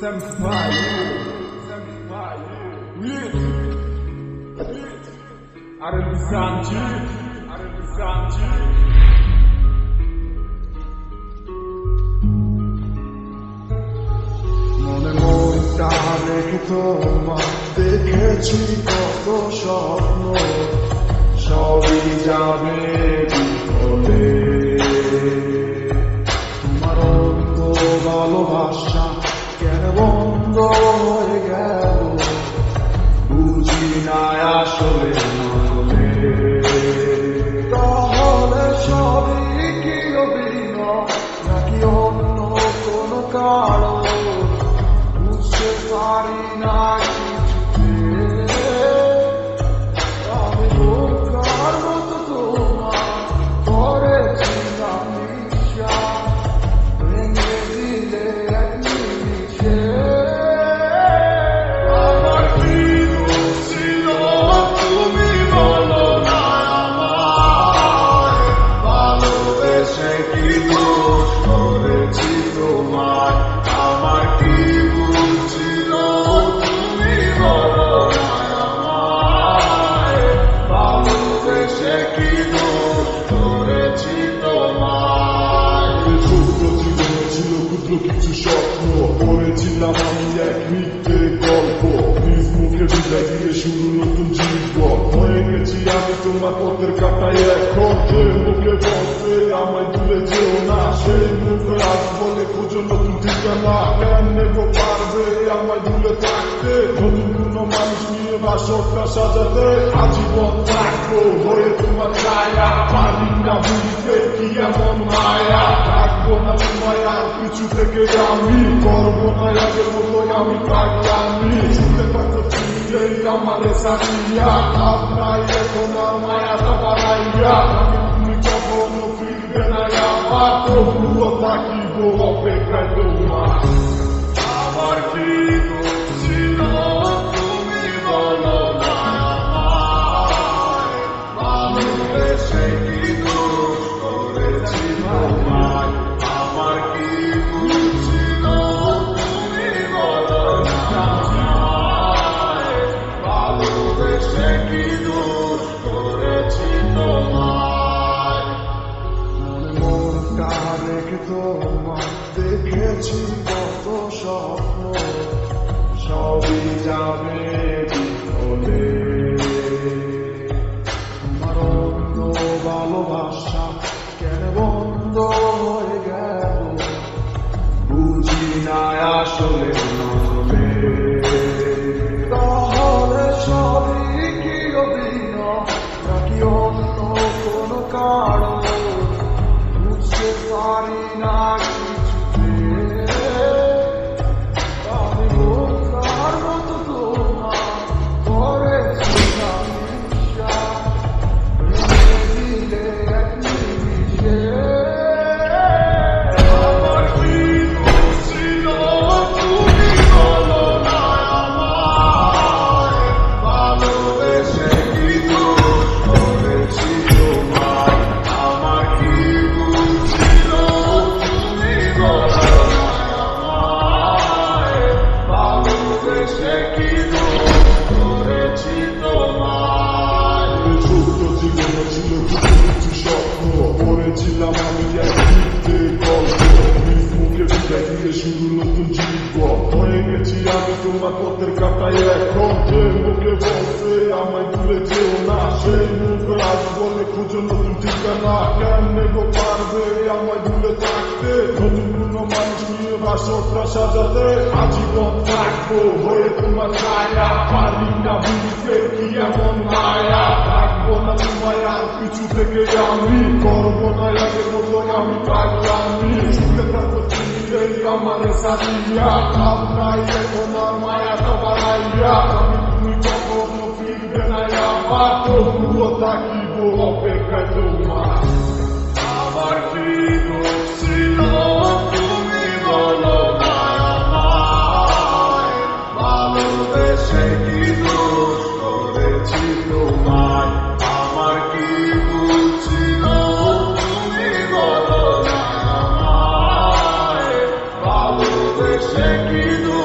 মনে মনটা রেখে তোমার দেখেছি কত স্বপ্ন, সবই যাবে বিফলে। তোমার অন্ত ভালোবাসা কেন বন্ধ হয়ে গেল, বুঝি না আসলে মনে। তাহলে সবই কি অভিনয় নাকি অন্য কোনো কারণ, বুঝতে পারি না কিছুতে। আমি বোকার মতো তোমার করেছিলাম বিশ্বাস, ভেঙে দিলে এক নিমিষে। আমার কি দোষ ছিল তুমি বলো না আমায়, ভালোবেসে কি দোষ করেছি তোমায়। আমার কি ভুল ছিল তুমি বলো না আমায়, ভালোবেসে কি দোষ করেছি তোমায়। ছোট্ট জীবনে ছিল ক্ষুদ্র কিছু স্বপ্ন, পড়েছিলাম আমি এক মিথ্যে গল্প। নিজ মুখে বিদায় দিয়ে শুরু নতুন জীবন, হয়ে গেছি আমি তোমার পথের কাটায়। এখন যে মুখে বলছে আমায় দূরে যেও না, সেই মুখে আজ বলে খুঁজো নতুন ঠিকানা। কেমনে গো পারবে আমায় দূরে থাকতে, নতুন কোনো মানুষ নিয়ে বাসরটা সাজাতে। আজীবন থাকবো হয়ে তোমার ছায়া, পারি না বুঝতে কি এমন মায়া। থাকবো না তোমায় আর কিছু থেকে আমি, করবো না আগের মতো আমি পাগলামি। শুনতে পাচ্ছ তুমি আমার সারিয়া, আপনার এখন আর মায়াটা বাড়াইয়া। তুমি কখনো ফিরবে না আবার, তবুও থাকিব অপেক্ষায় তোমার। আমার কি দোষ ছিল তুমি বলো না আমায়, ভালোবেসে কি দোষ করেছি তোমায়। আমার কি ভুল ছিল তুমি বলো না আমায়, ভালোবেসে কি দোষ করেছি তোমায়। মনে মনটা রেখে তোমার দেখেছি কত স্বপ্ন, সবই যাবে বিফলে। তোমার অন্য ভালোবাসা কেন বন্ধ হয়ে গেল, বুঝি না আসলে মনে। তাহলে সবই কি অভিনয় নাকি অন্য কোনো কারণ, বুঝতে পারি না কিছুতে। আমি বোকার মতো তোমার করেছিলাম বিশ্বাস, ভেঙে দিলে এক নিমিষে। আমার কি দোষ ছিল তুমি বলো না আমায়, ভালোবেসে কি দোষ করেছি তোমায়। আমার কি ভুল ছিল তুমি বলো না আমায়, ভালোবেসে কি দোষ করেছি তোমায়। ছোট্ট জীবনে ছিল কিছু স্বপ্ন, পড়েছিলাম আমি এক মিথ্যে গল্প। নিজ মুখে বিদায় দিয়ে শুরু নতুন জীবন, হয়ে গেছি আমি তোমার পথের কাটায়। এখন যে মুখে বলছে আমায় দূরে যেও না, সেই মুখে আজ বলে খুঁজো নতুন ঠিকানা। কেমনে গো পারবে আমায় দূরে থাকতে, নতুন কোনো মানুষ নিয়ে বাসরটা সাজাতে। আজীবন থাকবো হয়ে তোমার ছায়া, পারি না বুঝতে কি এমন মায়া। থাকবো না তোমায় আর কিছু থেকে আমি, করবো না আগের মতো আমি পাগলামি। শুনতে পাচ্ছ তুমি আমার সারিয়া, আপনার এখন আর মায়াটা বাড়াইয়া। তুমি কখনো ফিরবে না আবার, তবুও থাকিব অপেক্ষায় তোমার। আমার কি দোষ ছিল তুমি বলো না আমায়, ভালোবেসে কি দোষ করেছি তোমায়। আমার কি ভুল ছিল তুমি বলো না আমায়, ভালোবেসে কি দোষ